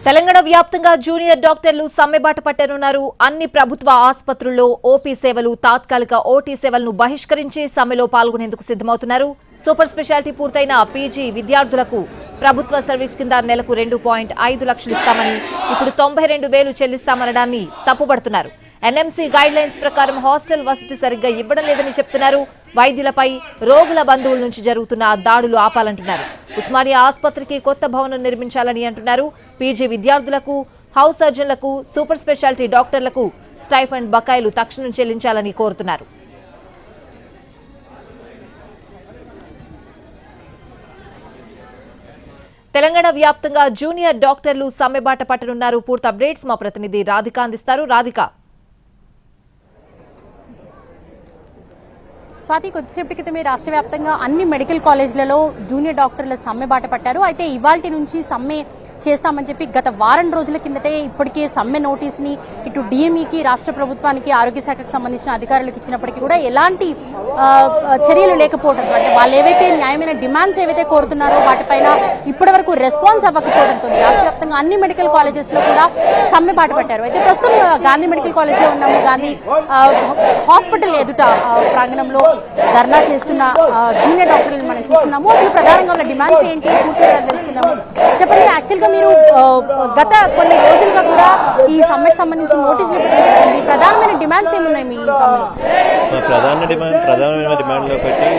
తెలంగాణ వ్యాప్తంగా జూనియర్ డాక్టర్లు సమ్మెబాట పట్టనున్నారు. అన్ని ప్రభుత్వ ఆసుపత్రుల్లో ఓపీ సేవలు, తాత్కాలిక ఓటీ సేవలను బహిష్కరించి సమ్మెలో పాల్గొనేందుకు సిద్ధమవుతున్నారు. సూపర్ స్పెషాలిటీ పూర్తయిన పీజీ విద్యార్థులకు ప్రభుత్వ సర్వీస్ కింద నెలకు 2.5 లక్షలు ఇస్తామని, ఇప్పుడు 92,000 చెల్లిస్తామనడాన్ని తప్పుపడుతున్నారు. ఎన్ఎంసీ గైడ్ లైన్స్ ప్రకారం హాస్టల్ వసతి సరిగ్గా ఇవ్వడం లేదని చెప్తున్నారు. వైద్యులపై రోగుల బంధువుల నుంచి జరుగుతున్న దాడులు ఆపాలంటున్నారు. ఉస్మానియా ఆసుపత్రికి కొత్త భవనం నిర్మించాలని అంటున్నారు. పీజీ విద్యార్థులకు, హౌస్ సర్జన్లకు, సూపర్ స్పెషాలిటీ డాక్టర్లకు స్టైఫండ్ బకాయిలు తక్షణం చెల్లించాలని కోరుతున్నారు. తెలంగాణ వ్యాప్తంగా జూనియర్ డాక్టర్లు సమ్మెబాట పట్టనున్నారు. పూర్తి అప్డేట్స్ మా ప్రతినిధి రాధిక అందిస్తారు. రాధిక, స్వాతి, కొద్దిసేపటి క్రితమే రాష్ట్ర వ్యాప్తంగా అన్ని మెడికల్ కాలేజీలలో జూనియర్ డాక్టర్ల సమ్మె బాట పట్టారు. అయితే ఇవాల్టి నుంచి సమ్మె చేస్తామని చెప్పి గత వారం రోజుల కిందటే ఇప్పటికే సమ్మె నోటీస్ ని ఇటు డిఎంఈకి, రాష్ట్ర ప్రభుత్వానికి, ఆరోగ్య శాఖకు సంబంధించిన అధికారులకు ఇచ్చినప్పటికీ కూడా ఎలాంటి చర్యలు లేకపోవడంతో, అంటే వాళ్ళు ఏవైతే న్యాయమైన డిమాండ్స్ ఏవైతే కోరుతున్నారో వాటిపైన ఇప్పటి వరకు రెస్పాన్స్ అవ్వకపోవడంతో రాష్ట్ర వ్యాప్తంగా అన్ని మెడికల్ కాలేజెస్ లో కూడా సమ్మె బాట పట్టారు. అయితే ప్రస్తుతం గాంధీ మెడికల్ కాలేజ్ లో ఉన్నాము. గాంధీ హాస్పిటల్ ఎదుట ప్రాంగణంలో ధర్నా చేస్తున్న జూనియర్ డాక్టర్లను మనం చూస్తున్నాము. అసలు ప్రధానంగా ఉన్న డిమాండ్స్ ఏంటి పూర్తిగా తెలుసుకున్నాము. చెప్పండి, యాక్చువల్ గా మీరు గత కొన్ని రోజులుగా కూడా ఈ సమ్మెకు సంబంధించి నోటీసులు పెట్టడం, ప్రధానమైన డిమాండ్స్ ఏమున్నాయి మీ సమ్మెలో? ప్రధానమైన డిమాండ్లో ఒకటి,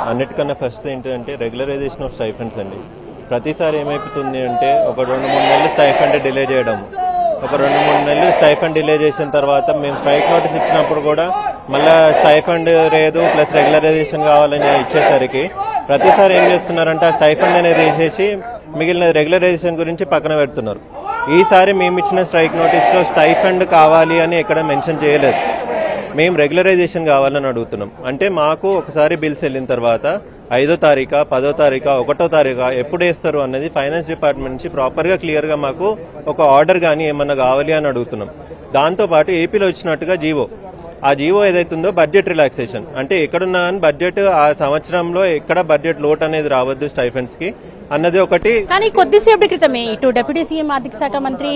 అన్నిటికన్నా ఫస్ట్ ఏంటంటే రెగ్యులరైజేషన్ ఆఫ్ స్టైఫండ్స్ అండి. ప్రతిసారి ఏమైపోతుంది అంటే ఒక 2-3 నెలలు స్టైఫండ్ డిలే చేయడం, ఒక 2-3 నెలలు స్టైఫండ్ డిలే చేసిన తర్వాత మేము స్ట్రైక్ నోటీస్ ఇచ్చినప్పుడు కూడా మళ్ళీ స్టైఫండ్ లేదు ప్లస్ రెగ్యులరైజేషన్ కావాలని ఇచ్చేసరికి ప్రతిసారి ఏం చేస్తున్నారంటే ఆ స్టైఫండ్ అనేది వేసేసి మిగిలిన రెగ్యులరైజేషన్ గురించి పక్కన పెడుతున్నారు. ఈసారి మేము ఇచ్చిన స్ట్రైక్ నోటీస్లో స్టైఫండ్ కావాలి అని ఎక్కడ మెన్షన్ చేయలేదు. మేము రెగ్యులరైజేషన్ కావాలని అడుగుతున్నాం. అంటే మాకు ఒకసారి బిల్స్ వెళ్ళిన తర్వాత 5వ తారీఖు, 10వ తారీఖు, 1వ తారీఖు ఎప్పుడు వేస్తారు అన్నది ఫైనాన్స్ డిపార్ట్మెంట్ నుంచి ప్రాపర్గా క్లియర్గా మాకు ఒక ఆర్డర్ కానీ ఏమన్నా కావాలి అని అడుగుతున్నాం. దాంతోపాటు ఏపీలో వచ్చినట్టుగా జీవో, ఆ జీవో ఏదైతుందో బడ్జెట్ రిలాక్సేషన్, అంటే ఎక్కడున్నా బడ్జెట్ ఆ సంవత్సరంలో ఎక్కడ బడ్జెట్ లోట్ అనేది రావద్దు స్టైఫండ్స్ కి అన్నది ఒకటి. కానీ కొద్దిసేపటి క్రితమే ఇటు డిప్యూటీ సీఎం ఆర్థిక శాఖ మంత్రి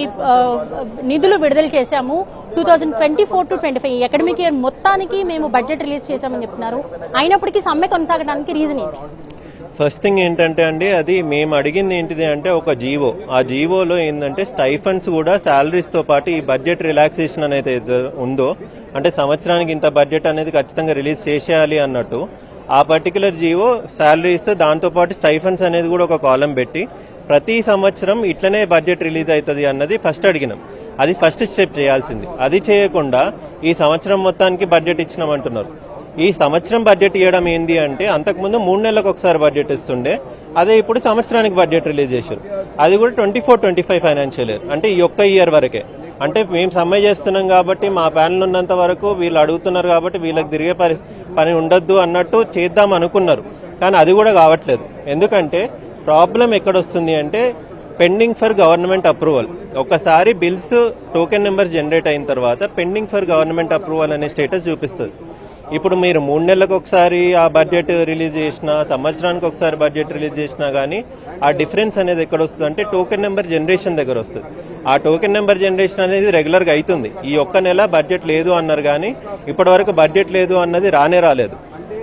నిధులు విడుదల చేశాము 2024-25 అకాడమిక్ ఇయర్ మొత్తానికి మేము బడ్జెట్ రిలీజ్ చేశామని చెప్తున్నారు. అయినప్పటికీ సమ్మె కొనసాగడానికి రీజన్ ఏంటి? ఫస్ట్ థింగ్ ఏంటంటే అండి, అది మేము అడిగింది ఏంటిది అంటే ఒక జీవో, ఆ జీవోలో ఏంటంటే స్టైఫండ్స్ కూడా శాలరీస్ తో పాటు ఈ బడ్జెట్ రిలాక్సేషన్ అనేది ఉందో, అంటే సంవత్సరానికి ఇంత బడ్జెట్ అనేది ఖచ్చితంగా రిలీజ్ చేసేయాలి అన్నట్టు ఆ పర్టికులర్ జీవో శాలరీస్ దాంతో పాటు స్టైఫండ్స్ అనేది కూడా ఒక కాలం పెట్టి ప్రతి సంవత్సరం ఇట్లనే బడ్జెట్ రిలీజ్ అవుతుంది అన్నది ఫస్ట్ అడిగినాం. అది ఫస్ట్ స్టెప్ చేయాల్సింది. అది చేయకుండా ఈ సంవత్సరం మొత్తానికి బడ్జెట్ ఇచ్చినామంటున్నారు. ఈ సంవత్సరం బడ్జెట్ ఇవ్వడం ఏంది అంటే అంతకుముందు 3 నెలలకు ఒకసారి బడ్జెట్ ఇస్తుండే, అదే ఇప్పుడు సంవత్సరానికి బడ్జెట్ రిలీజ్ చేశారు. అది కూడా 24-25 ఫైనాన్షియల్ ఇయర్, అంటే ఈ ఒక్క ఇయర్ వరకే. అంటే మేము సమ్మె చేస్తున్నాం కాబట్టి మా ప్యానల్ ఉన్నంత వరకు వీళ్ళు అడుగుతున్నారు కాబట్టి వీళ్ళకి తిరిగే పని ఉండొద్దు అన్నట్టు చేద్దాం అనుకున్నారు. కానీ అది కూడా కావట్లేదు. ఎందుకంటే ప్రాబ్లం ఎక్కడొస్తుంది అంటే పెండింగ్ ఫర్ గవర్నమెంట్ అప్రూవల్. ఒకసారి బిల్స్ టోకెన్ నెంబర్స్ జనరేట్ అయిన తర్వాత పెండింగ్ ఫర్ గవర్నమెంట్ అప్రూవల్ అనే స్టేటస్ చూపిస్తుంది. ఇప్పుడు మీరు 3 నెలలకు ఒకసారి ఆ బడ్జెట్ రిలీజ్ చేసినా, సంవత్సరానికి ఒకసారి బడ్జెట్ రిలీజ్ చేసినా కానీ ఆ డిఫరెన్స్ అనేది ఎక్కడ వస్తుంది అంటే టోకెన్ నెంబర్ జనరేషన్ దగ్గర వస్తుంది. ఆ టోకెన్ నెంబర్ జనరేషన్ అనేది రెగ్యులర్గా అవుతుంది. ఈ ఒక్క నెల బడ్జెట్ లేదు అన్నారు కానీ ఇప్పటి వరకు బడ్జెట్ లేదు అన్నది రాలేదు.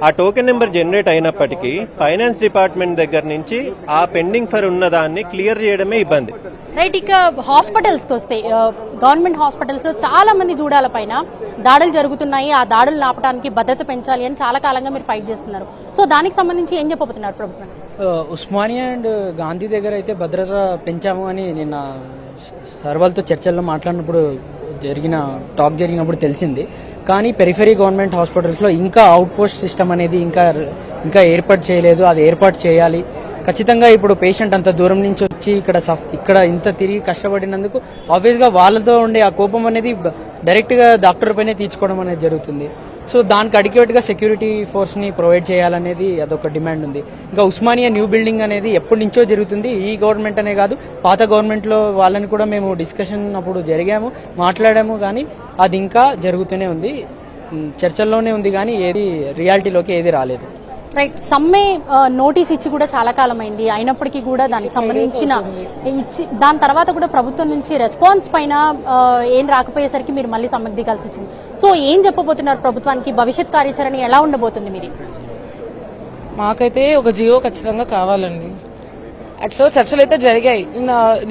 ఆ టోకెన్ నెంబర్ జనరేట్ అయినప్పటికీ ఫైనాన్స్ డిపార్ట్మెంట్ దగ్గర నుంచి ఆ పెండింగ్ ఫర్ ఉన్నదాన్ని క్లియర్ చేయడమే ఇబ్బంది. రైట్, ఇక హాస్పిటల్స్ కి వస్తే గవర్నమెంట్ హాస్పిటల్స్ లో చాలా మంది జూడాల పైన దాడులు జరుగుతున్నాయి. ఆ దాడులు ఆపడానికి భద్రత పెంచాలి అని చాలా కాలంగా మీరు ఫైట్ చేస్తున్నారు. సో దానికి సంబంధించి ఏం చెప్పబోతున్నారు ప్రభుత్వం? ఉస్మానియా అండ్ గాంధీ దగ్గర అయితే భద్రత పెంచాము అని నిన్న సర్వాలతో చర్చల్లో మాట్లాడినప్పుడు జరిగినప్పుడు తెలిసింది. కానీ పెరిఫెరీ గవర్నమెంట్ హాస్పిటల్స్లో ఇంకా అవుట్ పోస్ట్ సిస్టమ్ అనేది ఇంకా ఏర్పాటు చేయలేదు. అది ఏర్పాటు చేయాలి ఖచ్చితంగా. ఇప్పుడు పేషెంట్ అంత దూరం నుంచి వచ్చి ఇక్కడ ఇంత తిరిగి కష్టపడినందుకు ఆబ్వియస్గా వాళ్ళతో ఉండే ఆ కోపం అనేది డైరెక్ట్గా డాక్టర్ పైనే తీర్చుకోవడం అనేది జరుగుతుంది. సో దానికి అడిక్వేట్గా సెక్యూరిటీ ఫోర్స్ని ప్రొవైడ్ చేయాలనేది అదొక డిమాండ్ ఉంది. ఇంకా ఉస్మానియా న్యూ బిల్డింగ్ అనేది ఎప్పటి నుంచో జరుగుతుంది. ఈ గవర్నమెంట్ అనే కాదు, పాత గవర్నమెంట్లో వాళ్ళని కూడా మేము డిస్కషన్ అప్పుడు మాట్లాడాము కానీ అది ఇంకా జరుగుతూనే ఉంది, చర్చల్లోనే ఉంది కానీ ఏది రియాలిటీలోకి ఏది రాలేదు. రైట్ సమ్మె నోటీస్ ఇచ్చి కూడా చాలా కాలం అయింది, అయినప్పటికీ కూడా దానికి సంబంధించిన దాని తర్వాత కూడా ప్రభుత్వం నుంచి రెస్పాన్స్ పైన ఏం రాకపోయేసరికి మీరు మళ్ళీ సమ్మెకు దిగాల్సి వచ్చింది. సో ఏం చెప్పబోతున్నారు ప్రభుత్వానికి, భవిష్యత్ కార్యాచరణ ఎలా ఉండబోతుంది మీది? మాకైతే ఒక జియో ఖచ్చితంగా కావాలండి. యాక్చువల్ చర్చలు అయితే జరిగాయి,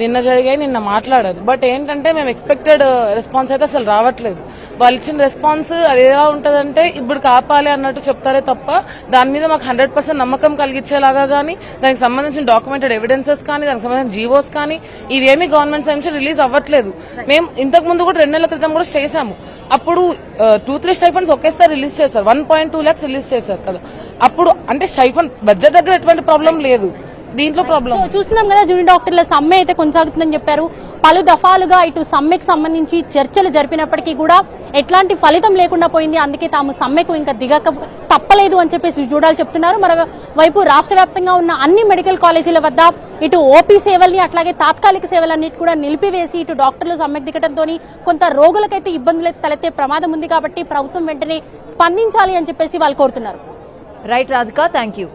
నిన్న జరిగాయి, నిన్న మాట్లాడారు. బట్ ఏంటంటే మేము ఎక్స్పెక్టెడ్ రెస్పాన్స్ అయితే అసలు రావట్లేదు. వాళ్ళు ఇచ్చిన రెస్పాన్స్ అది ఎలా ఉంటదంటే ఇప్పుడు కాపాలి అన్నట్టు చెప్తారే తప్ప దాని మీద మాకు 100% నమ్మకం కలిగించేలాగా కానీ, దానికి సంబంధించిన డాక్యుమెంటెడ్ ఎవిడెన్సెస్ కానీ, దానికి సంబంధించిన జీవోస్ కానీ ఇవేమీ గవర్నమెంట్ సైడ్ నుంచి రిలీజ్ అవ్వట్లేదు. మేము ఇంతకు ముందు కూడా 2 నెలల క్రితం కూడా చేశాము. అప్పుడు 2-3 స్టైఫండ్స్ ఒకేసారి రిలీజ్ చేశారు, 1.2 lakhs రిలీజ్ చేశారు కదా. అప్పుడు అంటే స్టైఫండ్ బడ్జెట్ దగ్గర ఎటువంటి ప్రాబ్లం లేదు, దీంట్లో ప్రాబ్లం చూస్తున్నాం కదా. జూనియర్ డాక్టర్ల సమ్మె అయితే కొనసాగుతుందని చెప్పారు. పలు దఫాలుగా ఇటు సమ్మెకు సంబంధించి చర్చలు జరిపినప్పటికీ కూడా ఎట్లాంటి ఫలితం లేకుండా పోయింది. అందుకే తాము సమ్మెకు ఇంకా దిగక తప్పలేదు అని చెప్పేసి జూడాలు చెప్తున్నారు. మరోవైపు రాష్ట్ర వ్యాప్తంగా ఉన్న అన్ని మెడికల్ కాలేజీల వద్ద ఇటు ఓపీ సేవల్ని అట్లాగే తాత్కాలిక సేవలన్నిటి కూడా నిలిపివేసి ఇటు డాక్టర్లు సమ్మెకు దిగడంతో కొంత రోగులకైతే ఇబ్బందులు తలెత్తే ప్రమాదం ఉంది. కాబట్టి ప్రభుత్వం వెంటనే స్పందించాలి అని చెప్పేసి వాళ్ళు కోరుతున్నారు. Right Radhika, thank you.